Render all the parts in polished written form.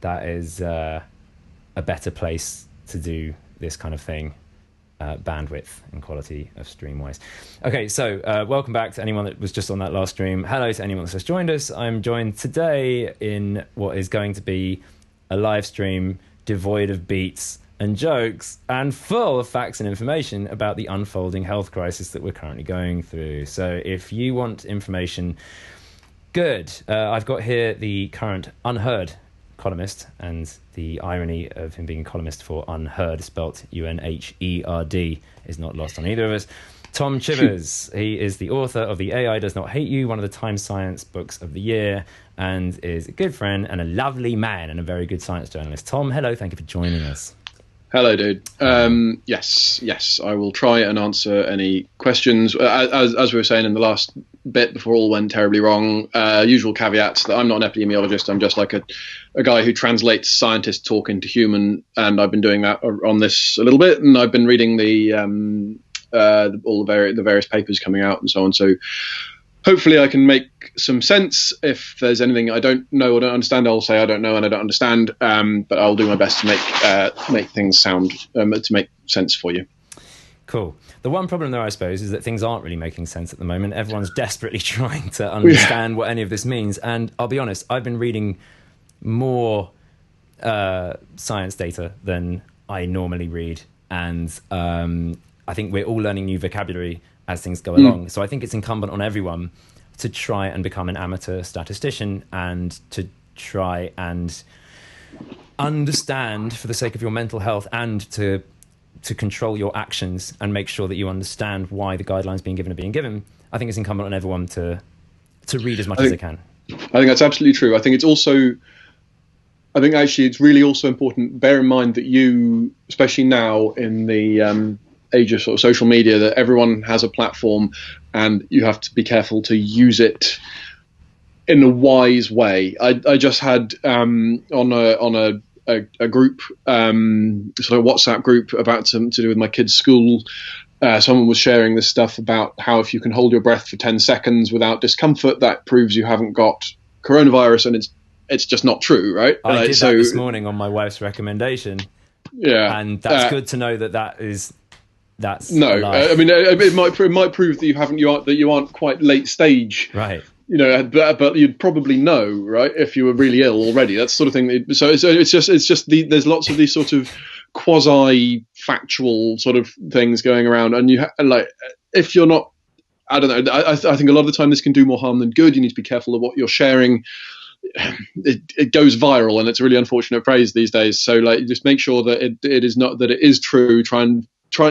that is a better place to do this kind of thing, bandwidth and quality of stream wise. Okay, so welcome back to anyone that was just on that last stream. Hello to anyone that's just joined us. I'm joined today in what is going to be a live stream devoid of beats and jokes and full of facts and information about the unfolding health crisis that we're currently going through. So if you want information, good. I've got here the current Unherd columnist, and the irony of him being a columnist for Unherd, spelt Unherd, is not lost on either of us. Tom Chivers. He is the author of The AI Does Not Hate You, one of the Times Science books of the year, and is a good friend and a lovely man and a very good science journalist. Tom, hello. Thank you for joining us. Hello, dude. Yes, I will try and answer any questions. As we were saying in the last bit before all went terribly wrong, usual caveats that I'm not an epidemiologist. I'm just like a guy who translates scientist talk into human, and I've been doing that on this a little bit, and I've been reading all the various papers coming out and so on. So hopefully I can make some sense. If there's anything I don't know or don't understand, I'll say I don't know and I don't understand. But I'll do my best to make things sound to make sense for you. Cool. The one problem there, I suppose, is that things aren't really making sense at the moment. Everyone's desperately trying to understand what any of this means. And I'll be honest, I've been reading more science data than I normally read. And I think we're all learning new vocabulary as things go along. So I think it's incumbent on everyone to try and become an amateur statistician and to try and understand, for the sake of your mental health, and to control your actions and make sure that you understand why the guidelines being given are being given. I think it's incumbent on everyone to read as much as they can. I think that's absolutely true. I think actually it's really also important, bear in mind that you, especially now in the age of sort of social media, that everyone has a platform and you have to be careful to use it in a wise way. I just had on a group, sort of WhatsApp group about to do with my kids' school. Someone was sharing this stuff about how if you can hold your breath for 10 seconds without discomfort, that proves you haven't got coronavirus, and it's just not true, right? I did that this morning on my wife's recommendation. Yeah, and that's good to know that's no. I mean, it might prove that you aren't quite late stage, right? You know, but you'd probably know, right, if you were really ill already. That sort of thing. So it's just there's lots of these sort of quasi factual sort of things going around, and if you're not, I don't know. I think a lot of the time this can do more harm than good. You need to be careful of what you're sharing. It goes viral, and it's a really unfortunate phrase these days. So just make sure that it is not, that it is true. Try and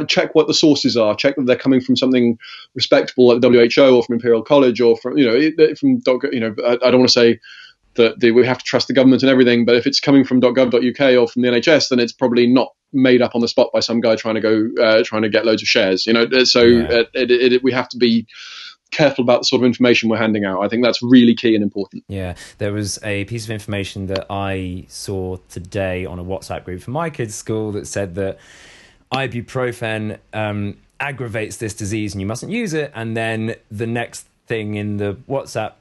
check what the sources are. Check that they're coming from something respectable like the WHO or from Imperial College or from from I don't want to say that we have to trust the government and everything, but if it's coming from .gov.uk or from the NHS, then it's probably not made up on the spot by some guy trying to get loads of shares. So we have to be careful about the sort of information we're handing out. I think that's really key and important. Yeah, there was a piece of information that I saw today on a WhatsApp group for my kids' school that said that ibuprofen aggravates this disease and you mustn't use it. And then the next thing in the WhatsApp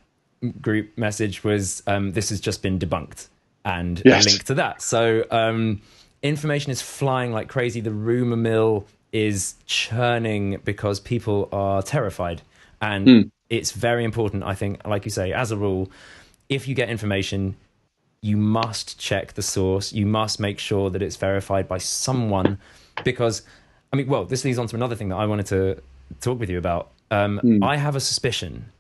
group message was this has just been debunked, and a link to that. So information is flying like crazy. The rumor mill is churning because people are terrified. And it's very important, I think, like you say, as a rule, if you get information, you must check the source. You must make sure that it's verified by someone, because, this leads on to another thing that I wanted to talk with you about. I have a suspicion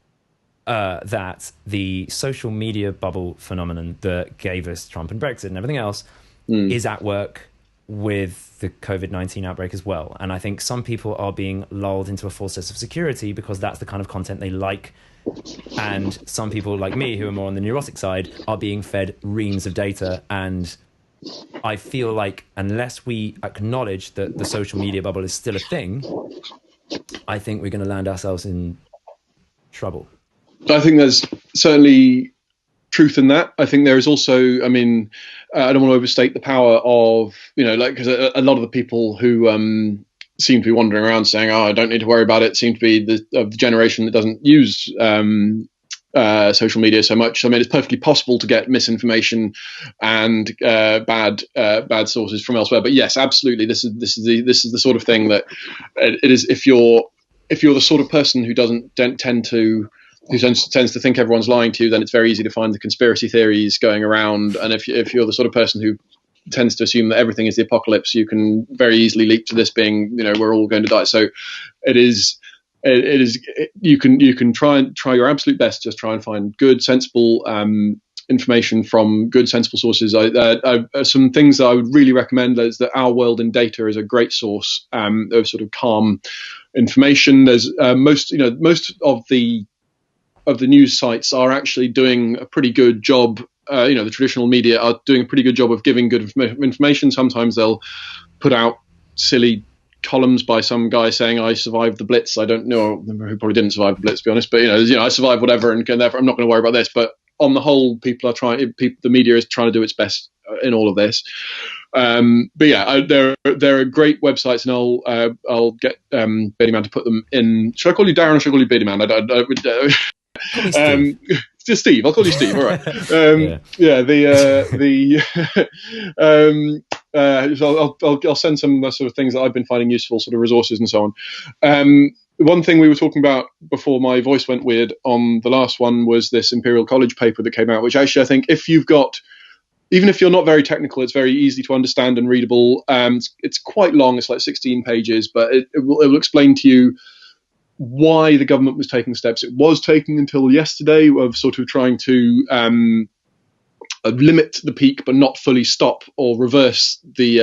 that the social media bubble phenomenon that gave us Trump and Brexit and everything else is at work with the COVID-19 outbreak as well. And I think some people are being lulled into a false sense of security because that's the kind of content they like. And some people like me, who are more on the neurotic side, are being fed reams of data. And I feel like unless we acknowledge that the social media bubble is still a thing, I think we're going to land ourselves in trouble. I think there's certainly truth in that. I think there is also, I don't want to overstate the power of, because a lot of the people who seem to be wandering around saying, I don't need to worry about it, seem to be the generation that doesn't use social media so much. I mean, it's perfectly possible to get misinformation and bad sources from elsewhere. But yes, absolutely, this is the sort of thing that it is. If you're the sort of person who tends to think everyone's lying to you, then it's very easy to find the conspiracy theories going around. And if you're the sort of person who tends to assume that everything is the apocalypse, you can very easily leap to this being, we're all going to die. So it is you can try your absolute best, just try and find good, sensible information from good, sensible sources. Some things that I would really recommend is that Our World in Data is a great source of sort of calm information. There's most of the news sites are actually doing a pretty good job. The traditional media are doing a pretty good job of giving good information. Sometimes they'll put out silly columns by some guy saying, I survived the Blitz. I don't know who probably didn't survive the Blitz, to be honest, but I survived whatever, and therefore I'm not going to worry about this. But on the whole, the media is trying to do its best in all of this. But yeah, there are great websites, and I'll get Beardy Man to put them in. Should I call you Darren or should I call you Beardy Man? Call me Steve. Just Steve. I'll call you Steve. All right. So I'll send some sort of things that I've been finding useful, sort of resources and so on. One thing we were talking about before my voice went weird on the last one was this Imperial College paper that came out, which actually I think even if you're not very technical, it's very easy to understand and readable. It's quite long. It's like 16 pages, but it will explain to you why the government was taking steps it was taking until yesterday of sort of trying to limit the peak, but not fully stop or reverse the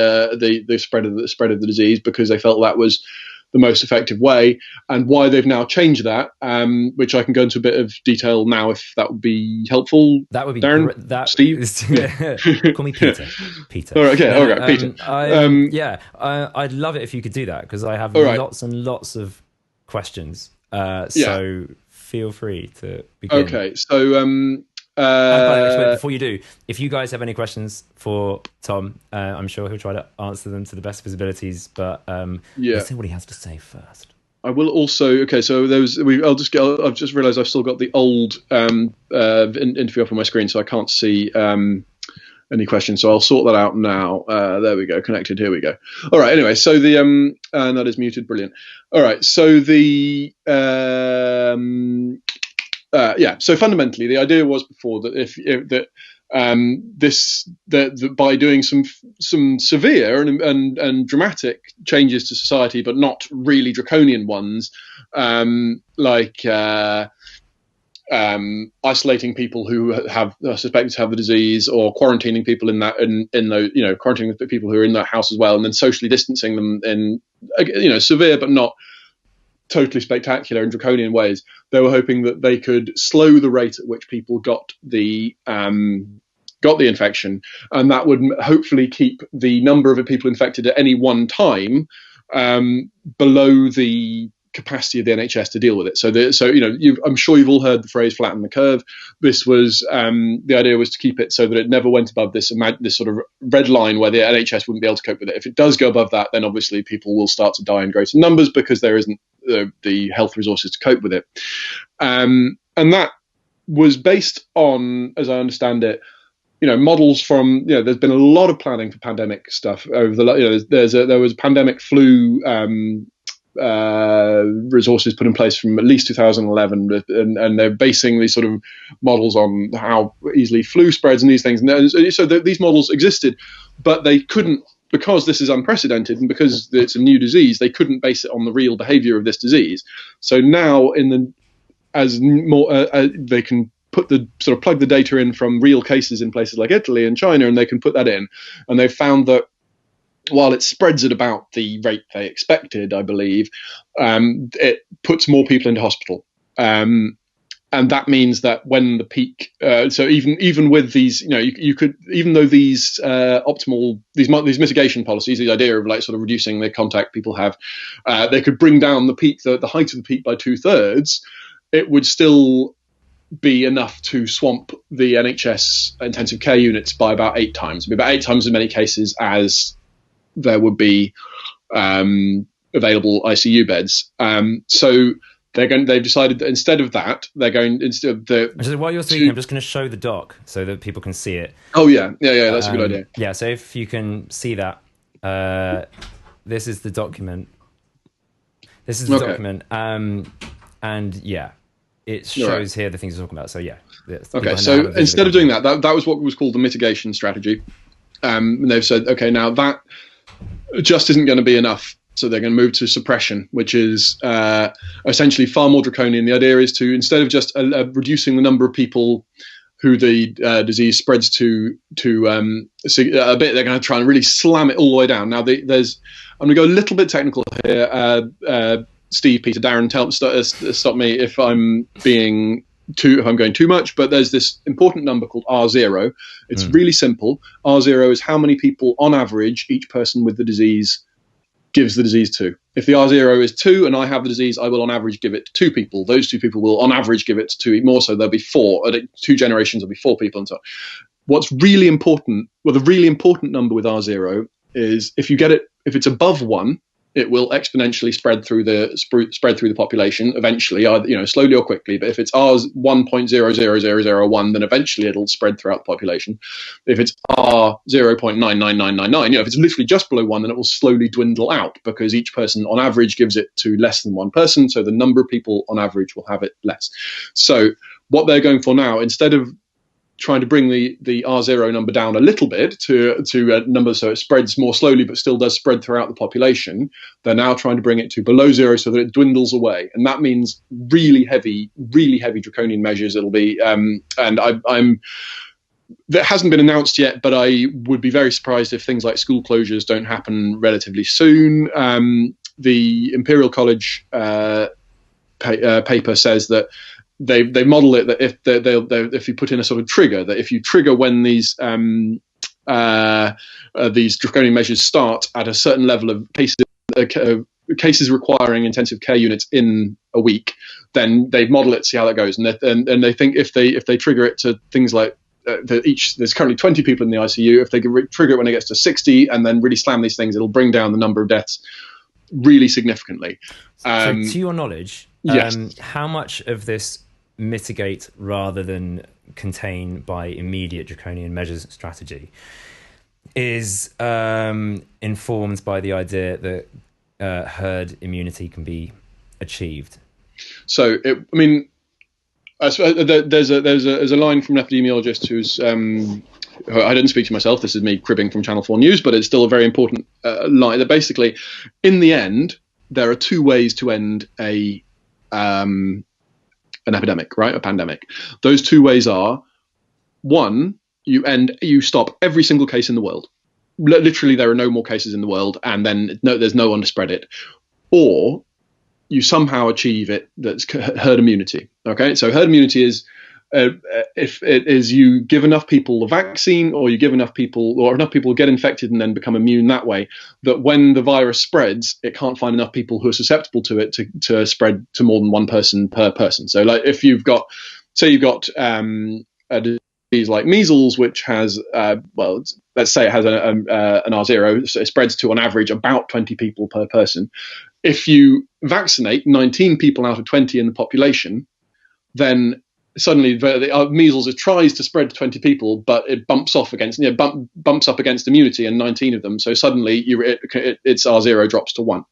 spread of the disease, because they felt that was the most effective way, and why they've now changed that, which I can go into a bit of detail now if that would be helpful. That would be Darren, Steve. Call me Peter. Peter. All right, okay, all right, Peter. I'd love it if you could do that, because I have lots and lots of questions. So feel free to begin. Okay, so and by the way, before you do, if you guys have any questions for Tom, I'm sure he'll try to answer them to the best of his abilities. But let's see what he has to say first. I will also. Okay, so I've just realised I've still got the old interview up on my screen, so I can't see any questions. So I'll sort that out now. There we go. Connected. Here we go. All right. Anyway, so the and that is muted. Brilliant. All right. So the so fundamentally, the idea was before that that by doing some severe and dramatic changes to society, but not really draconian ones, like isolating people who are suspected to have the disease, or quarantining people quarantining the people who are in that house as well, and then socially distancing them in severe but not totally spectacular and draconian ways. They were hoping that they could slow the rate at which people got the infection, and that would hopefully keep the number of people infected at any one time below the capacity of the NHS to deal with it. I'm sure you've all heard the phrase "flatten the curve." This was the idea was to keep it so that it never went above this sort of red line where the NHS wouldn't be able to cope with it. If it does go above that, then obviously people will start to die in greater numbers because there isn't the health resources to cope with it. And that was based on, as I understand it, models from, there's been a lot of planning for pandemic stuff over there was pandemic flu resources put in place from at least 2011, and they're basing these sort of models on how easily flu spreads and these things. And so these models existed, but they couldn't, because this is unprecedented and because it's a new disease, they couldn't base it on the real behavior of this disease. So now they can put the sort of plug the data in from real cases in places like Italy and China, and they can put that in, and they've found that while it spreads at about the rate they expected, I believe, it puts more people into hospital. And that means that when the peak, so even with these, you could, even though these these mitigation policies, the idea of like sort of reducing the contact people have, they could bring down the peak, the height of the peak by 2/3, it would still be enough to swamp the NHS intensive care units by about 8 times. It'd be about 8 times as many cases as there would be available ICU beds. So they've decided that instead of that, they're going instead of the. While you're speaking, I'm just going to show the doc so that people can see it. Oh yeah, that's a good idea. Yeah, so if you can see that, this is the document. This is the document, and yeah, it shows here the things we're talking about. So yeah. Okay, so instead of doing that was what was called the mitigation strategy. And they've said, okay, now that just isn't going to be enough. So they're going to move to suppression, which is essentially far more draconian. The idea is to, instead of just reducing the number of people who the disease spreads to a bit, they're going to try and really slam it all the way down. Now, I'm going to go a little bit technical here. Steve, Peter, Darren, stop me if I'm going too much, but there's this important number called R0. It's really simple. R0 is how many people on average each person with the disease gives the disease to. If the R0 is 2 and I have the disease, I will on average give it to 2 people. Those 2 people will on average give it to 2 more, so there'll be 4. At 2 generations, there'll be 4 people and so on. What's really important, the really important number with R0 is if it's above 1, it will exponentially spread through the population eventually, either, slowly or quickly. But if it's R 1.00001, then eventually it'll spread throughout the population. If it's R 0.99999, if it's literally just below 1, then it will slowly dwindle out because each person on average gives it to less than 1 person. So the number of people on average will have it less. So what they're going for now, instead of trying to bring the R0 number down a little bit to a number so it spreads more slowly but still does spread throughout the population, they're now trying to bring it to below 0 so that it dwindles away. And that means really heavy draconian measures. It'll be, and I'm that hasn't been announced yet, but I would be very surprised if things like school closures don't happen relatively soon. The Imperial College paper says that they model it that if you put in a sort of trigger, that if you trigger when these draconian measures start at a certain level of cases requiring intensive care units in a week, then they model it, see how that goes, and they think if they trigger it to things like there's currently 20 people in the ICU, if they can trigger it when it gets to 60 and then really slam these things, it'll bring down the number of deaths really significantly. So to your knowledge, yes. How much of this mitigate rather than contain by immediate draconian measures strategy is informed by the idea that herd immunity can be achieved? So, there's a line from an epidemiologist who's I didn't speak to myself. This is me cribbing from Channel 4 News, but it's still a very important line. That basically, in the end, there are 2 ways to end an epidemic, right? A pandemic. Those 2 ways are: 1, you stop every single case in the world. Literally, there are no more cases in the world, and then there's no one to spread it. Or you somehow achieve it. That's herd immunity. Okay, so herd immunity is if it is you give enough people the vaccine, or you give enough people get infected and then become immune that way, that when the virus spreads, it can't find enough people who are susceptible to it to spread to more than 1 person per person. So like if you've got a disease like measles, which has let's say it has an R0, so it spreads to on average about 20 people per person. If you vaccinate 19 people out of 20 in the population, then suddenly measles tries to spread to 20 people, but it bumps up against immunity in 19 of them. So suddenly its R0 drops to 1.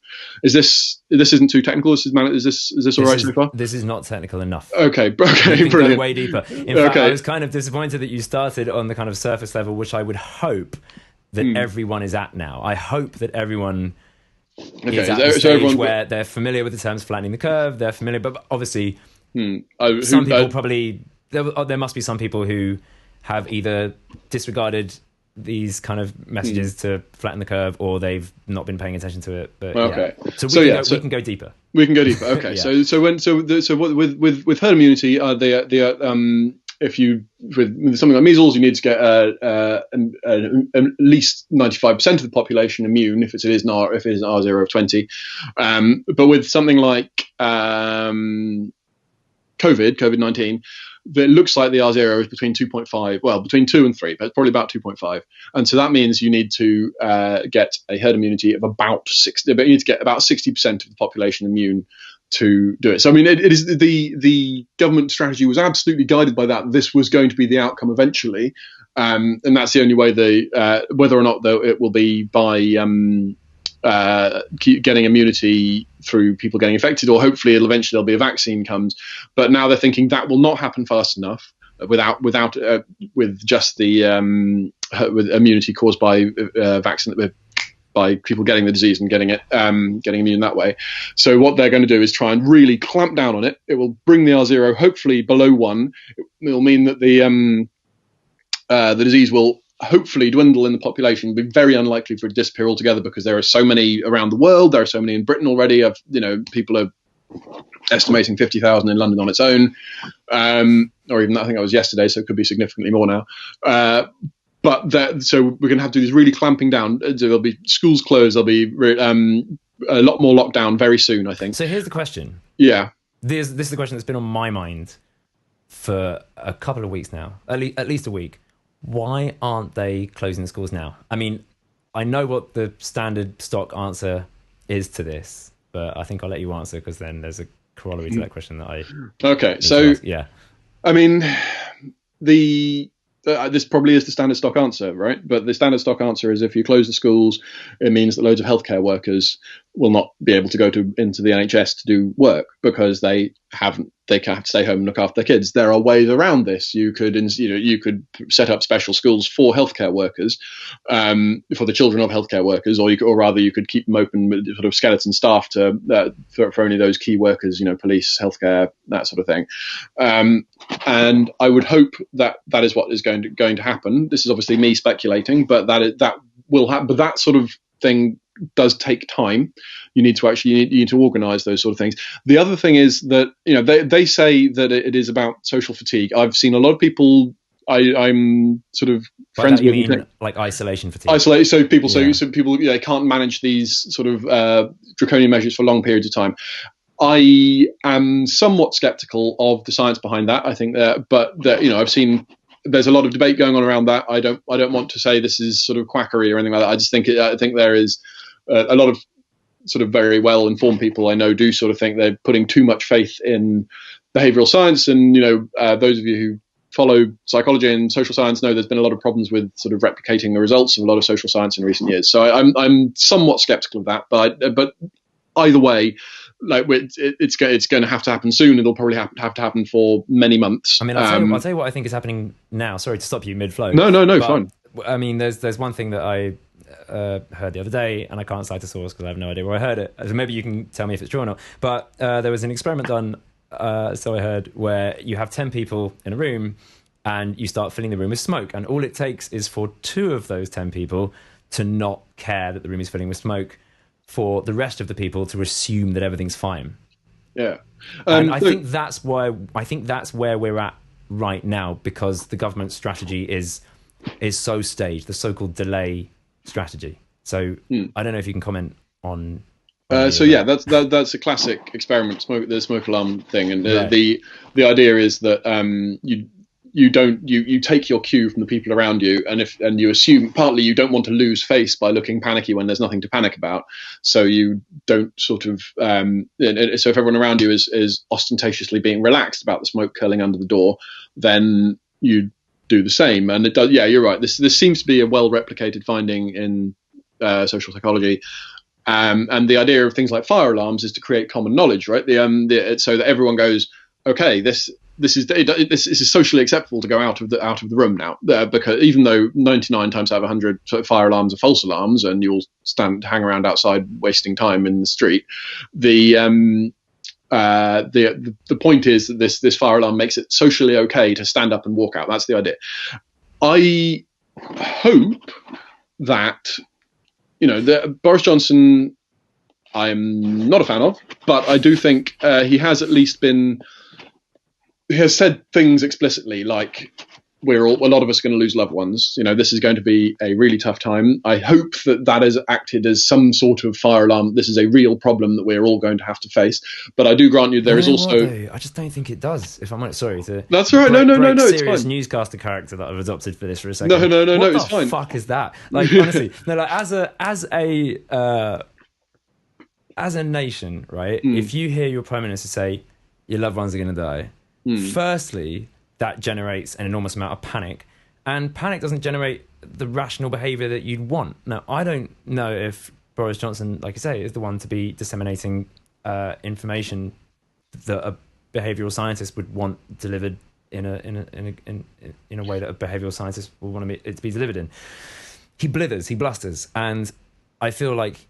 This isn't too technical? Is this all right so far? This is not technical enough. Okay, brilliant. Go way deeper. In fact, I was kind of disappointed that you started on the kind of surface level, which I would hope that everyone is at now. I hope that everyone is at the stage where they're familiar with the terms flattening the curve. They're familiar, but obviously some people probably there must be some people who have either disregarded these kind of messages to flatten the curve, or they've not been paying attention to it. But okay, so we can go deeper. We can go deeper. Okay, yeah. With herd immunity, if you with something like measles, you need to get at least 95% of the population immune if it is an R0 of 20. But with something like COVID-19, it looks like the R0 is between 2 and 3, but probably about 2.5. And so that means you need to get a herd immunity of about 60. But you need to get about 60% of the population immune to do it. So I mean, it is the government strategy was absolutely guided by that. This was going to be the outcome eventually, and that's the only way whether or not though it will be by getting immunity through people getting infected, or hopefully there'll be a vaccine comes. But now they're thinking that will not happen fast enough with just the with immunity caused by vaccine, by people getting the disease and getting immune that way. So what they're going to do is try and really clamp down on it. It will bring the R0 hopefully below 1. It will mean that the disease will hopefully dwindle in the population. It'll be very unlikely for it to disappear altogether, because there are so many around the world. There are so many in Britain already. People are estimating 50,000 in London on its own, or even I think that was yesterday, so it could be significantly more now. So we're going to have to do this really clamping down. There'll be schools closed. There'll be a lot more lockdown very soon, I think. So here's the question. Yeah. This is the question that's been on my mind for a couple of weeks now, at least a week. Why aren't they closing the schools now? I mean, I know what the standard stock answer is to this, but I think I'll let you answer, because then there's a corollary to that question that I... Okay, so... Yeah. I mean, this probably is the standard stock answer, right? But the standard stock answer is, if you close the schools, it means that loads of healthcare workers will not be able to go into the NHS to do work, because they have to stay home and look after their kids. There are ways around this. You could set up special schools for healthcare workers, for the children of healthcare workers, or rather you could keep them open with sort of skeleton staff for only those key workers, police, healthcare, that sort of thing. And I would hope that is what is going to happen. This is obviously me speculating, but that will happen. But that sort of thing does take time. You need to organise those sort of things. The other thing is that they say that it is about social fatigue. I've seen a lot of people. I'm sort of friends with. You mean like isolation fatigue? Isolate. So people can't manage these sort of draconian measures for long periods of time. I am somewhat sceptical of the science behind that. I think I've seen. There's a lot of debate going on around that. I don't want to say this is sort of quackery or anything like that. I just think there is a lot of sort of very well informed people I know do sort of think they're putting too much faith in behavioral science, and those of you who follow psychology and social science know there's been a lot of problems with sort of replicating the results of a lot of social science in recent years. So I'm somewhat skeptical of that, but either way, like it's going to have to happen soon. It'll probably have to happen for many months. I mean, I'll tell you what I think is happening now. Sorry to stop you mid-flow. No, fine. I mean, there's one thing that I heard the other day, and I can't cite a source because I have no idea where I heard it. So maybe you can tell me if it's true or not. But there was an experiment done, so I heard, where you have 10 people in a room and you start filling the room with smoke. And all it takes is for 2 of those 10 people to not care that the room is filling with smoke, for the rest of the people to assume that everything's fine. Yeah. And I think that's where we're at right now, because the government strategy is so staged, the so-called delay strategy. So I don't know if you can comment on. That's a classic experiment, the smoke alarm thing, and the idea is that you take your cue from the people around you, and you assume partly you don't want to lose face by looking panicky when there's nothing to panic about, so you don't sort of so if everyone around you is ostentatiously being relaxed about the smoke curling under the door, then you do the same. And it does. Yeah, you're right. This seems to be a well replicated finding in social psychology. And the idea of things like fire alarms is to create common knowledge, right? So that everyone goes, okay, this is socially acceptable to go out of the room now, because even though 99 times out of 100 fire alarms are false alarms, and you'll hang around outside wasting time in the street, the point is that this fire alarm makes it socially okay to stand up and walk out. That's the idea. I hope that Boris Johnson, I'm not a fan of, but I do think he has at least he has said things explicitly, like a lot of us are going to lose loved ones. This is going to be a really tough time. I hope that has acted as some sort of fire alarm. This is a real problem that we're all going to have to face. But I do grant you there is also. I just don't think it does. If I'm honest, sorry. That's all right. No. It's serious fine. Newscaster character that I've adopted for this for a second. No. What It's the fine. fuck is that? Like honestly, no. Like as a as a nation, right, if you hear your prime minister say your loved ones are going to die, firstly, that generates an enormous amount of panic, and panic doesn't generate the rational behaviour that you'd want. Now, I don't know if Boris Johnson, like I say, is the one to be disseminating information that a behavioural scientist would want delivered in a way that a behavioural scientist will want it to be delivered in. He blithers, he blusters, and I feel like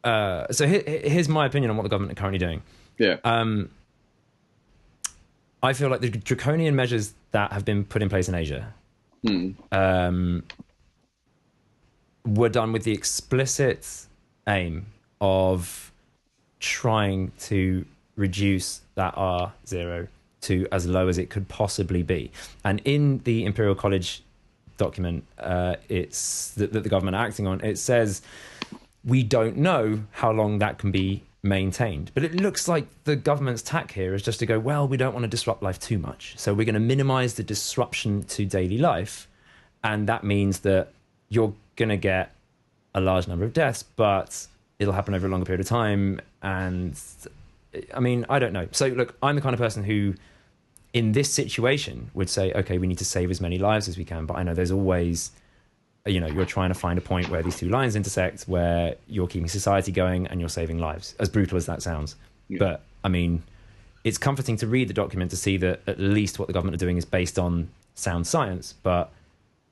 so here's my opinion on what the government are currently doing. Yeah. I feel like the draconian measures that have been put in place in Asia were done with the explicit aim of trying to reduce that R0 to as low as it could possibly be. And in the Imperial College document, it's that the government are acting on, it says we don't know how long that can be maintained. But it looks like the government's tack here is just to go, well, we don't want to disrupt life too much, so we're going to minimize the disruption to daily life, and that means that you're going to get a large number of deaths, but it'll happen over a longer period of time. And I mean, I don't know. So look, I'm the kind of person who in this situation would say, okay, we need to save as many lives as we can, but I know there's always, you're trying to find a point where these two lines intersect, where you're keeping society going and you're saving lives, as brutal as that sounds. Yeah. But I mean, it's comforting to read the document to see that at least what the government are doing is based on sound science. But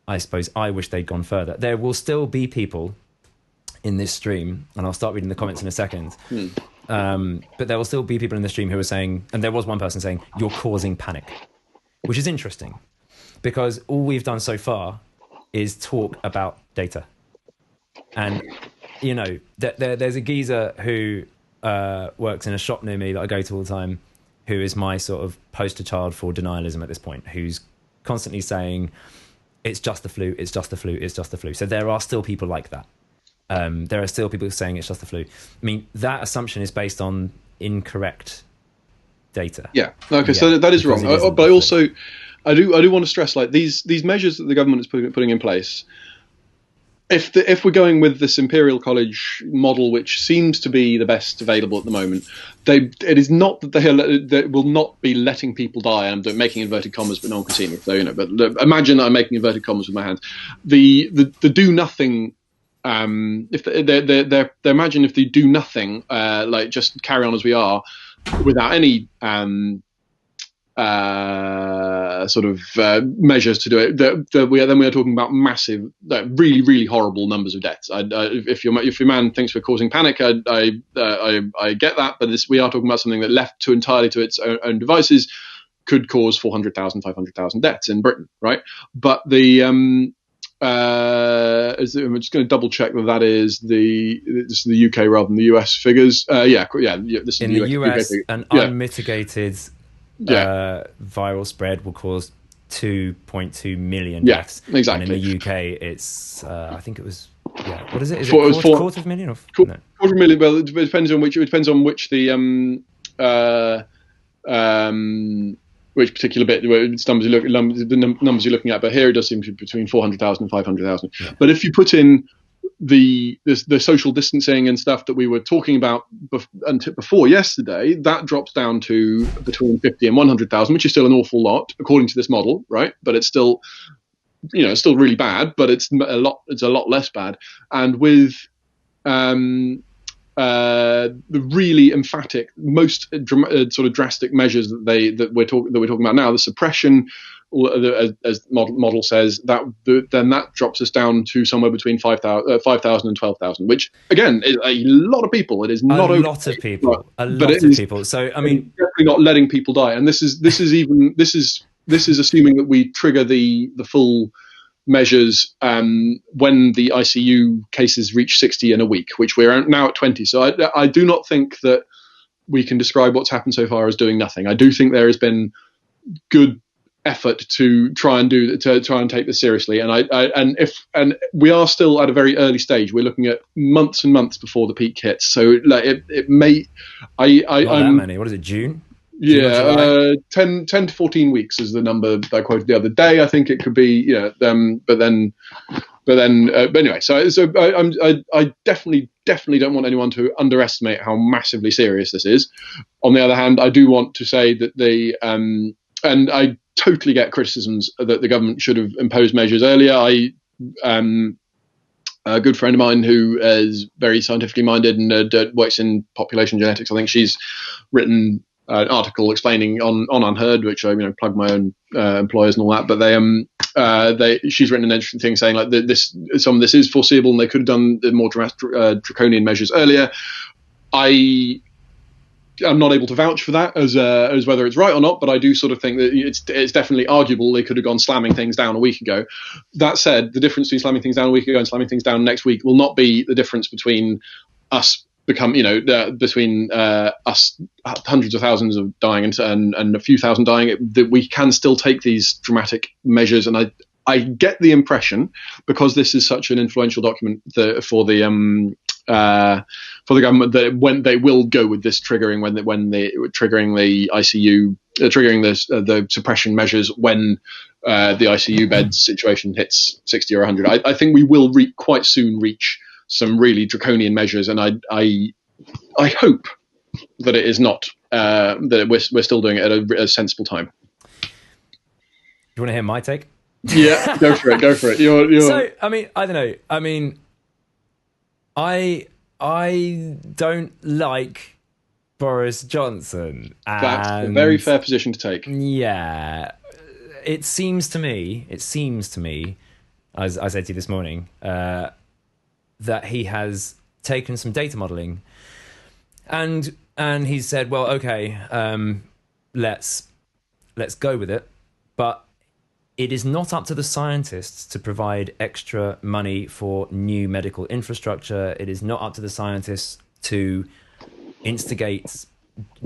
I suppose I wish they'd gone further. There will still be people in this stream, and I'll start reading the comments in a second, but there will still be people in the stream who are saying, and there was one person saying, you're causing panic, which is interesting, because all we've done so far is talk about data. And, there's a geezer who works in a shop near me that I go to all the time, who is my sort of poster child for denialism at this point, who's constantly saying, it's just the flu, it's just the flu, it's just the flu. So there are still people like that. There are still people saying it's just the flu. I mean, that assumption is based on incorrect data. Yeah. Okay. So that is wrong. But I do want to stress, like, these measures that the government is putting in place. If we're going with this Imperial College model, which seems to be the best available at the moment, it is not that they will not be letting people die. I'm making inverted commas, but no one can see me. So but imagine that I'm making inverted commas with my hands. The do nothing. If they imagine if they do nothing, like just carry on as we are, without any measures to do it, then we are talking about massive, really, really horrible numbers of deaths. If your man thinks we're causing panic, I get that, but we are talking about something that, left entirely to its own devices, could cause 400,000, 500,000 deaths in Britain, right? But I'm just going to double check that is this is the UK rather than the US figures. This is in the US, an unmitigated viral spread will cause 2.2 million deaths. Yeah, exactly. And in the UK, it's I think it was what is it? Is it quarter of a million or quarter of a million? Well, it depends on which. It depends on which which particular bit, the numbers you're looking at, but here it does seem to be between 400,000 and 500,000. Yeah. But if you put in the social distancing and stuff that we were talking about before yesterday, that drops down to between 50 and 100,000, which is still an awful lot according to this model, right? But it's still, it's still really bad, but it's a lot less bad. And with the really emphatic, most sort of drastic measures that we're talking about now, the suppression, as model says, then that drops us down to somewhere between 5,000 and 12,000, which again is a lot of people. It is not a lot of people. So I mean, definitely not letting people die, and this is assuming that we trigger the full measures when the ICU cases reach 60 in a week, which we're now at 20. So I do not think that we can describe what's happened so far as doing nothing. I do think there has been good effort to try and take this seriously, and we are still at a very early stage. We're looking at months and months before the peak hits. So like it may, that many. What is it? June? Yeah, 10 to 14 weeks is the number that I quoted the other day. I think it could be, but anyway. I definitely don't want anyone to underestimate how massively serious this is. On the other hand, I do want to say that and I totally get criticisms that the government should have imposed measures earlier. A good friend of mine who is very scientifically minded and works in population genetics, I think she's written an article explaining on Unherd, which I plug my own employers and all that. But she's written an interesting thing saying like some of this is foreseeable and they could have done the more draconian measures earlier. I'm not able to vouch for that as whether it's right or not, but I do sort of think that it's definitely arguable they could have gone slamming things down a week ago. That said, the difference between slamming things down a week ago and slamming things down next week will not be the difference between us between us hundreds of thousands of dying and a few thousand dying. That we can still take these dramatic measures, and I get the impression, because this is such an influential document for the government, that when they will go with this triggering triggering the ICU, triggering the suppression measures when the ICU bed situation hits 60 or 100. I think we will quite soon reach some really draconian measures, and I hope that it is not that we're still doing it at a sensible time. Do you want to hear my take? Yeah, go for it. You're... So, I don't know. I don't like Boris Johnson. That's a very fair position to take. Yeah. It seems to me, as I said to you this morning, that he has taken some data modeling and he's said, well, okay, let's go with it. But it is not up to the scientists to provide extra money for new medical infrastructure. It is not up to the scientists to instigate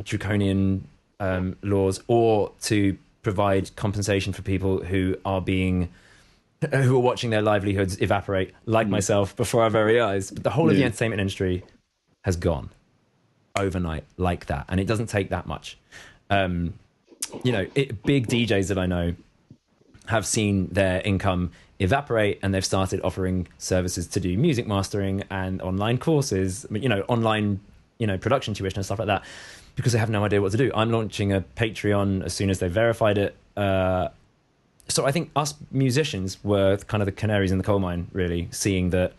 draconian laws or to provide compensation for people who are watching their livelihoods evaporate, like myself, before our very eyes. But the whole of the entertainment industry has gone overnight like that, and it doesn't take that much. Big DJs that I know have seen their income evaporate, and they've started offering services to do music mastering and online courses, online, production tuition and stuff like that, because they have no idea what to do. I'm launching a Patreon as soon as they've verified it. So I think us musicians were kind of the canaries in the coal mine, really, seeing that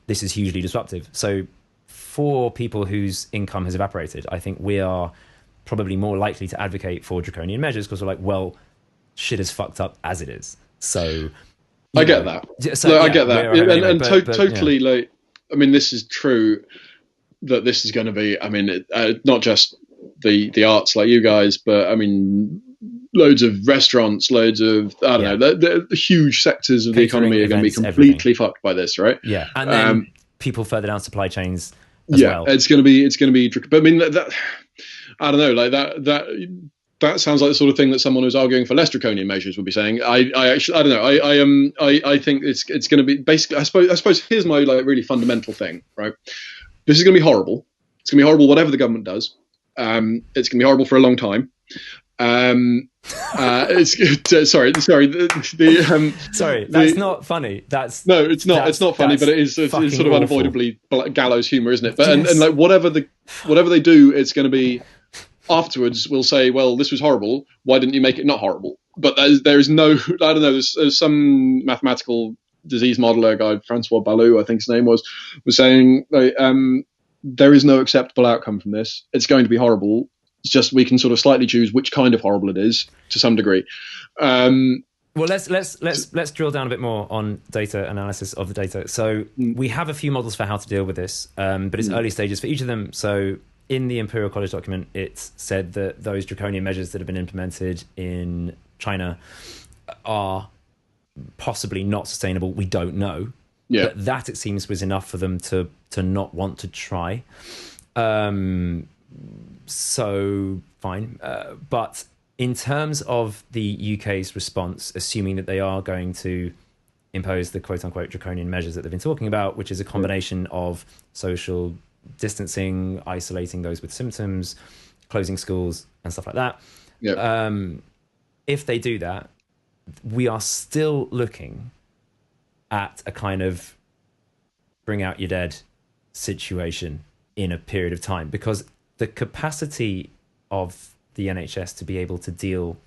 this is hugely disruptive. So for people whose income has evaporated, I think we are probably more likely to advocate for draconian measures, because we're like, well, shit is fucked up as it is. So I get that. So, I get that. Totally. Like, this is true that this is going to be, not just the arts like you guys, but loads of restaurants, loads of, the huge sectors of the economy are going to be completely fucked by this, right? Yeah. And then people further down supply chains as well. It's going to be, but that, I don't know, like that sounds like the sort of thing that someone who's arguing for less draconian measures would be saying. I don't know. I think it's going to be basically. I suppose here's my really fundamental thing. Right, this is going to be horrible. It's going to be horrible whatever the government does. It's going to be horrible for a long time. It's sorry. That's not funny. No, it's not. It's not funny, but it's sort of awful. Unavoidably gallows humor, isn't it? But yes. and like whatever they do, it's going to be. Afterwards, we'll say, well, this was horrible. Why didn't you make it not horrible? But there is no, I don't know, there's some mathematical disease modeler guy, Francois Balou, I think his name was saying, there is no acceptable outcome from this. It's going to be horrible. It's just we can sort of slightly choose which kind of horrible it is to some degree. Well, let's drill down a bit more on data analysis of the data. So we have a few models for how to deal with this, but it's early stages for each of them. So in the Imperial College document, it's said that those draconian measures that have been implemented in China are possibly not sustainable. We don't know. Yeah. But that, it seems, was enough for them to not want to try. So, fine. But in terms of the UK's response, assuming that they are going to impose the quote-unquote draconian measures that they've been talking about, which is a combination of social distancing, isolating those with symptoms, closing schools and stuff like that. Yeah. If they do that, we are still looking at a kind of bring out your dead situation in a period of time, because the capacity of the NHS to be able to deal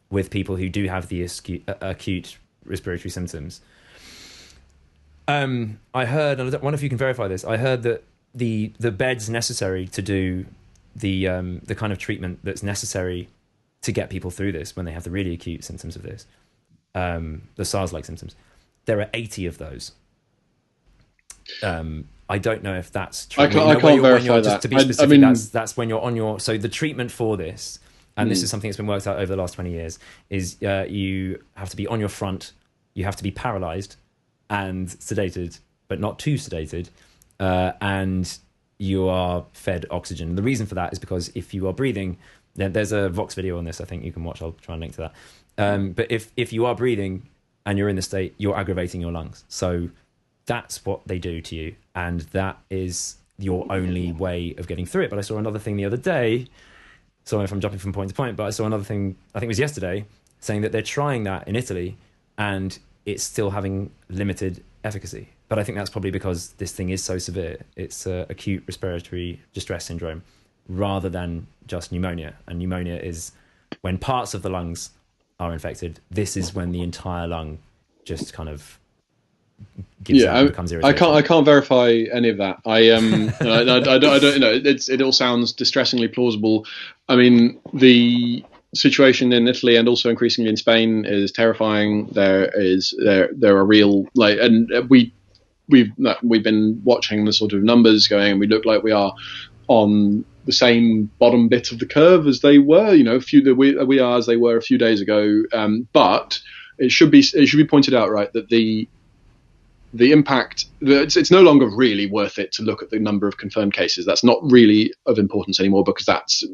with people who do have the acute respiratory symptoms. I heard, and I wonder if you can verify this, I heard that the beds necessary to do the kind of treatment that's necessary to get people through this when they have the really acute symptoms of this, the SARS-like symptoms, there are 80 of those. I don't know if that's true. I can't verify that. Just to be specific, that's when you're on your... So the treatment for this, and this is something that's been worked out over the last 20 years, is you have to be on your front, you have to be paralysed and sedated, but not too sedated, and you are fed oxygen. The reason for that is because if you are breathing, there's a Vox video on this I think you can watch, I'll try and link to that. But if you are breathing and you're in the state, you're aggravating your lungs. So that's what they do to you, and that is your only way of getting through it. But I saw another thing the other day, sorry if I'm jumping from point to point, but I saw another thing, I think it was yesterday, saying that they're trying that in Italy and it's still having limited efficacy. But I think that's probably because this thing is so severe. It's acute respiratory distress syndrome rather than just pneumonia. And pneumonia is when parts of the lungs are infected. This is when the entire lung just kind of gives out and becomes irritated. I can't verify any of that. I don't know. It all sounds distressingly plausible. I mean, the situation in Italy and also increasingly in Spain is terrifying. There are real, like, and we've been watching the sort of numbers going, and we look like we are on the same bottom bit of the curve as they were. You know, we are as they were a few days ago. But it should be pointed out, right, that the impact, it's no longer really worth it to look at the number of confirmed cases. That's not really of importance anymore, because that's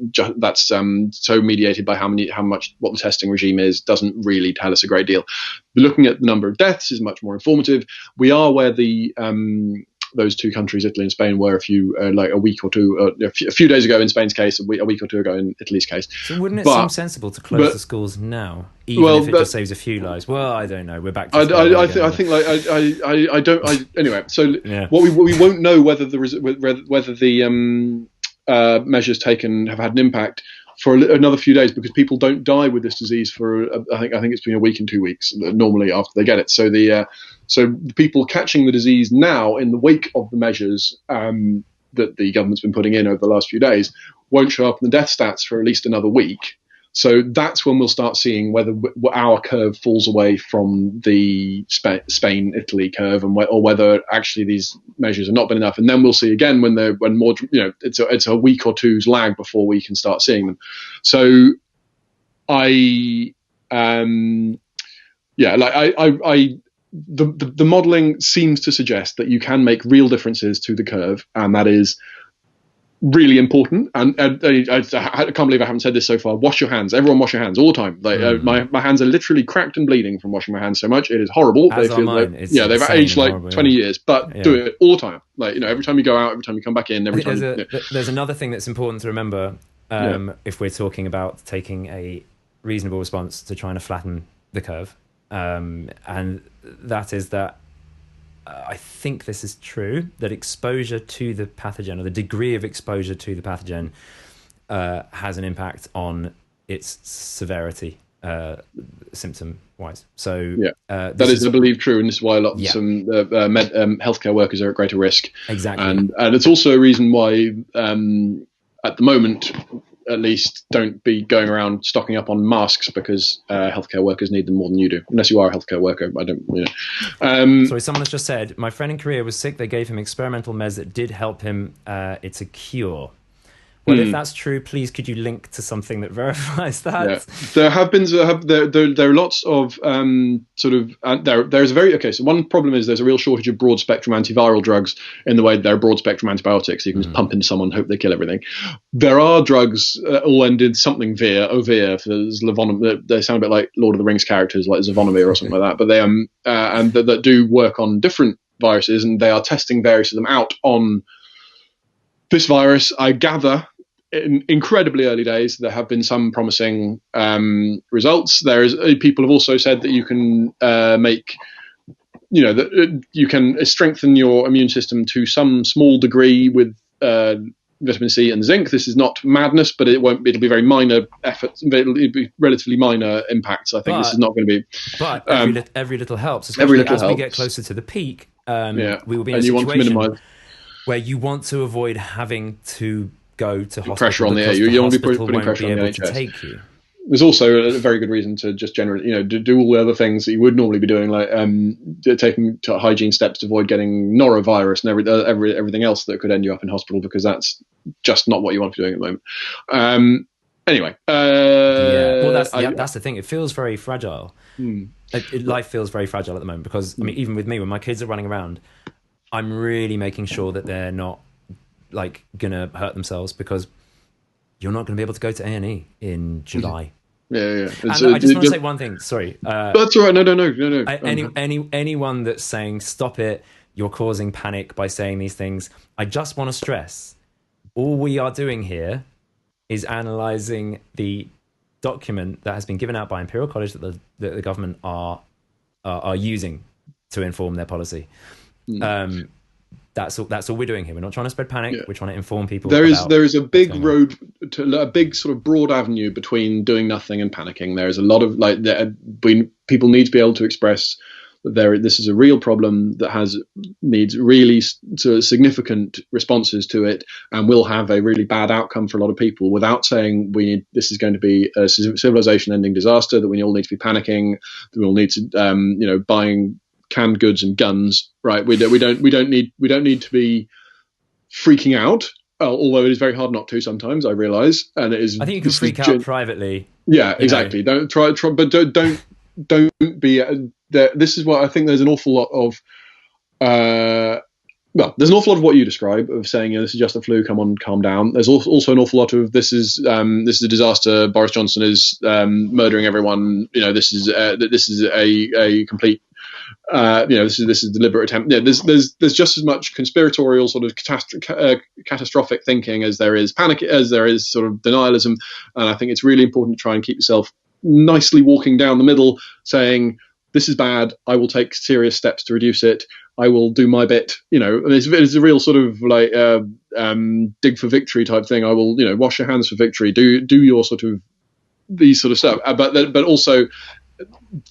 so mediated by what the testing regime is, doesn't really tell us a great deal. Looking at the number of deaths is much more informative. We are where those two countries, Italy and Spain, were a week or two, a few days ago in Spain's case, a week or two ago in Italy's case. So wouldn't it seem sensible to close the schools now, even if it just saves a few lives? Well, I don't know. We're back to anyway. So yeah. What we won't know whether the measures taken have had an impact for another few days, because people don't die with this disease for I think it's been a week and 2 weeks normally after they get it. So the people catching the disease now in the wake of the measures that the government's been putting in over the last few days won't show up in the death stats for at least another week. So that's when we'll start seeing whether our curve falls away from the Spain-Italy curve, or whether actually these measures have not been enough. And then we'll see again when more, it's a week or two's lag before we can start seeing them. So the modelling seems to suggest that you can make real differences to the curve, and that is really important. And I can't believe I haven't said this so far. Wash your hands. Everyone wash your hands all the time. My hands are literally cracked and bleeding from washing my hands so much. It is horrible. They've aged like 20 years, but do it all the time. Every time you go out, every time you come back in, there's another thing that's important to remember if we're talking about taking a reasonable response to trying to flatten the curve. And that is that I think this is true, that exposure to the pathogen, or the degree of exposure to the pathogen, has an impact on its severity, symptom-wise. So that is, I believe, true, and this is why a lot of some healthcare workers are at greater risk. Exactly, and it's also a reason why, at the moment, at least, don't be going around stocking up on masks, because healthcare workers need them more than you do. Unless you are a healthcare worker, I don't. Sorry, someone has just said, my friend in Korea was sick. They gave him experimental meds that did help him. It's a cure. Well, if that's true, please could you link to something that verifies that? Yeah. There have been there are lots of there's a very so one problem is there's a real shortage of broad spectrum antiviral drugs, in the way that there are broad spectrum antibiotics. You can just pump into someone, hope they kill everything. There are drugs all ended something Ovir, there's levonomir. They sound a bit like Lord of the Rings characters, like Zavonimir or something like that. But they and that do work on different viruses, and they are testing various of them out on this virus. I gather in incredibly early days. There have been some promising results. People have also said that you can that you can strengthen your immune system to some small degree with vitamin C and zinc. This is not madness, but it'll be very minor efforts. It'll be relatively minor impacts. I think this is not going to be. But every little helps, every especially little as helps. we get closer to the peak. Yeah. We will be in And a you want to situation minimise where you want to avoid having to go to hospital. pressure on the air. because You want to be hospital putting won't pressure be on the able to NHS. take you. There's also a very good reason to just generally, do all the other things that you would normally be doing, like taking hygiene steps to avoid getting norovirus and everything else that could end you up in hospital, because that's just not what you want to be doing at the moment. Anyway, Well, that's the thing. It feels very fragile. Life feels very fragile at the moment because, I mean, even with me, when my kids are running around, I'm really making sure that they're not like gonna hurt themselves, because you're not going to be able to go to A&E in July. Yeah. And I just want to say one thing. Sorry. That's all right. No. Anyone that's saying stop it, you're causing panic by saying these things. I just want to stress, all we are doing here is analysing the document that has been given out by Imperial College that the government are using to inform their policy. That's all we're doing here. We're not trying to spread panic. Yeah. We're trying to inform people. There is a big road to a big sort of broad avenue between doing nothing and panicking. There is a lot of people need to be able to express that this is a real problem that needs really sort of significant responses to it, and will have a really bad outcome for a lot of people, without saying this is going to be a civilization-ending disaster, that we all need to be panicking, that we all need to buying canned goods and guns, right? We don't need to be freaking out. Although it is very hard not to sometimes, I realise, and it is. I think you can freak out privately. Yeah, exactly. Don't try, but don't be. This is what I think. There's an awful lot of. There's an awful lot of what you describe, of saying, this is just a flu. Come on, calm down. There's also an awful lot of this is a disaster. Boris Johnson is murdering everyone. This is a complete. This is a deliberate attempt. Yeah, there's just as much conspiratorial sort of catastrophic thinking as there is panic, as there is sort of denialism, and I think it's really important to try and keep yourself nicely walking down the middle, saying this is bad. I will take serious steps to reduce it. I will do my bit. And it's a real sort of like dig for victory type thing. I will wash your hands for victory. Do your sort of these sort of stuff, but also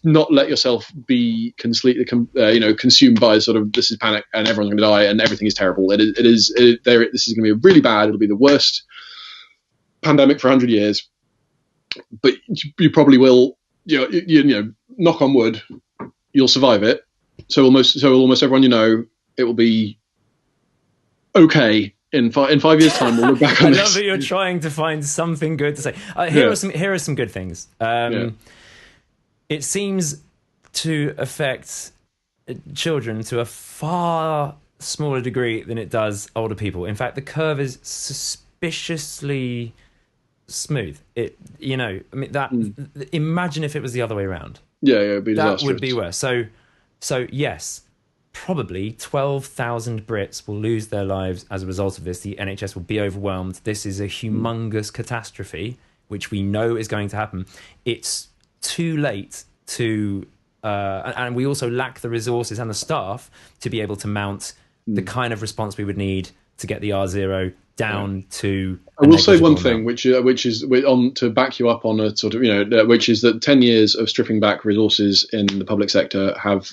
not let yourself be completely consumed by sort of this is panic and everyone's going to die and everything is terrible. This is going to be really bad. It'll be the worst pandemic for 100 years, but you probably will. Knock on wood, you'll survive it. So almost everyone it will be okay. In 5 years' time, we'll look back on this. I love that you're trying to find something good to say. Here are some good things. It seems to affect children to a far smaller degree than it does older people. In fact, the curve is suspiciously smooth. Imagine if it was the other way around. Yeah, it'd be disastrous. That would be worse. So yes, probably 12,000 Brits will lose their lives as a result of this. The NHS will be overwhelmed. This is a humongous catastrophe, which we know is going to happen. It's too late to, and we also lack the resources and the staff to be able to mount the kind of response we would need to get the R0 down to. I will say one thing, which is on to back you up on a sort of which is that 10 years of stripping back resources in the public sector have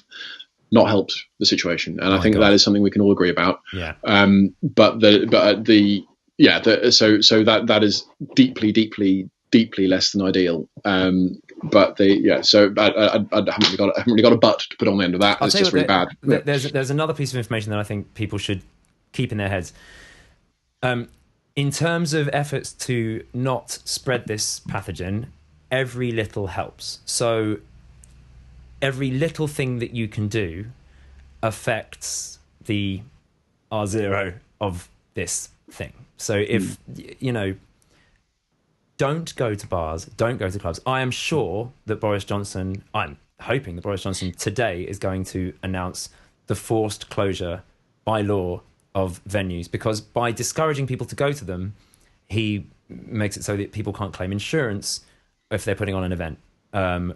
not helped the situation, and I think that is something we can all agree about. Yeah. So that is deeply less than ideal. So I haven't really got a butt to put on the end of that. It's just really bad. There's another piece of information that I think people should keep in their heads. In terms of efforts to not spread this pathogen, every little helps. So every little thing that you can do affects the R0 of this thing. So if, don't go to bars, don't go to clubs. I'm hoping that Boris Johnson today is going to announce the forced closure by law of venues, because by discouraging people to go to them, he makes it so that people can't claim insurance if they're putting on an event. And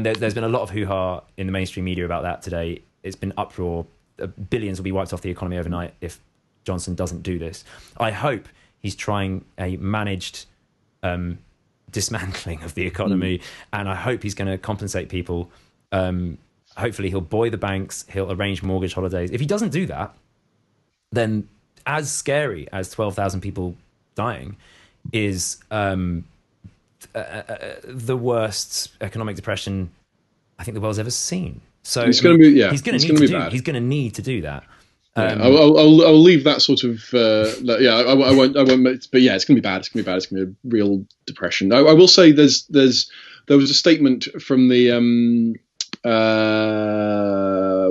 there's been a lot of hoo-ha in the mainstream media about that today. It's been uproar. Billions will be wiped off the economy overnight if Johnson doesn't do this. I hope he's trying a managed dismantling of the economy, and I hope he's going to compensate people. Hopefully he'll buoy the banks, he'll arrange mortgage holidays. If he doesn't do that, then as scary as 12,000 people dying is the worst economic depression I think the world's ever seen. So it's going to be, he's going to need to do that. I'll leave that sort of I won't, but yeah, it's going to be bad. It's going to be a real depression. I will say there was a statement from the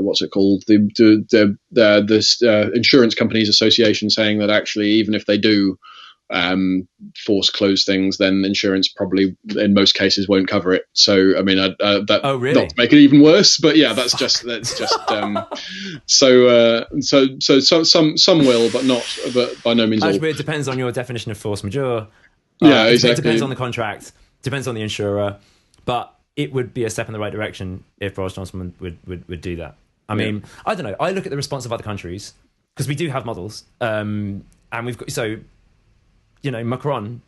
what's it called, the Insurance Companies Association, saying that actually even if they do force close things, then insurance probably in most cases won't cover it. So I mean, really? Not to make it even worse, but yeah, that's just so some will, but by no means all. Actually, it depends on your definition of force majeure. Yeah, exactly. It depends on the contract, depends on the insurer, but it would be a step in the right direction if Boris Johnson would do that. I mean, I don't know. I look at the response of other countries because we do have models, and we've got Macron,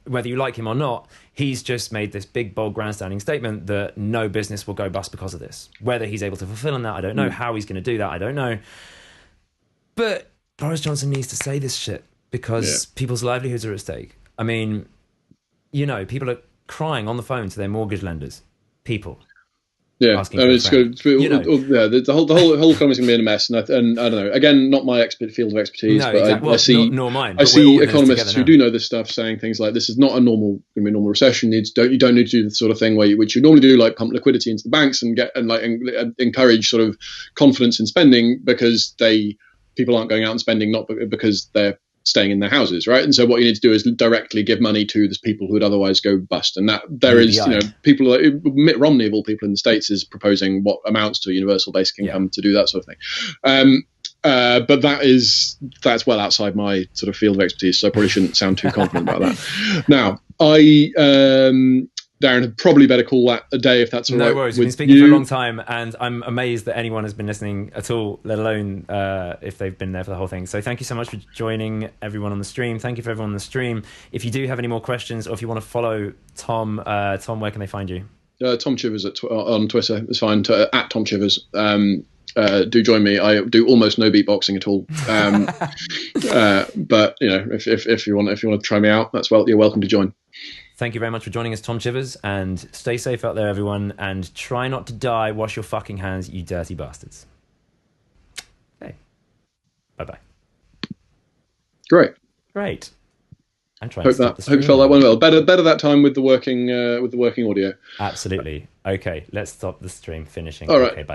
whether you like him or not, he's just made this big, bold, grandstanding statement that no business will go bust because of this. Whether he's able to fulfill on that, I don't know. How he's going to do that, I don't know. But Boris Johnson needs to say this shit because people's livelihoods are at stake. I mean, people are crying on the phone to their mortgage lenders. People. Yeah, it's good. The whole economy's gonna be in a mess, and I don't know. Again, not my field of expertise, no, but exactly. I see. Nor mine. I see economists who do know this stuff saying things like, "This is not a normal recession. You don't need to do the sort of thing which you normally do, like pump liquidity into the banks and encourage sort of confidence in spending, because people aren't going out and spending not because they're staying in their houses, right? And so what you need to do is directly give money to the people who would otherwise go bust. And that there is, people like Mitt Romney of all people in the States is proposing what amounts to a universal basic income to do that sort of thing. But that's well outside my sort of field of expertise, so I probably shouldn't sound too confident about that. Now, Darren, had probably better call that a day if that's all right. No worries. We've been speaking for a long time, and I'm amazed that anyone has been listening at all, let alone if they've been there for the whole thing. So thank you so much for joining everyone on the stream. Thank you for everyone on the stream. If you do have any more questions, or if you want to follow Tom, where can they find you? Tom Chivers on Twitter. It's fine. At Tom Chivers. Do join me. I do almost no beatboxing at all. But if you want to try me out, you're welcome to join. Thank you very much for joining us, Tom Chivers, and stay safe out there, everyone, and try not to die. Wash your fucking hands, you dirty bastards. Okay. Bye-bye. Great. I'm trying hope you felt that one well. Better that time with the working audio. Absolutely. Okay, let's stop the stream finishing. All right. Okay, bye-bye.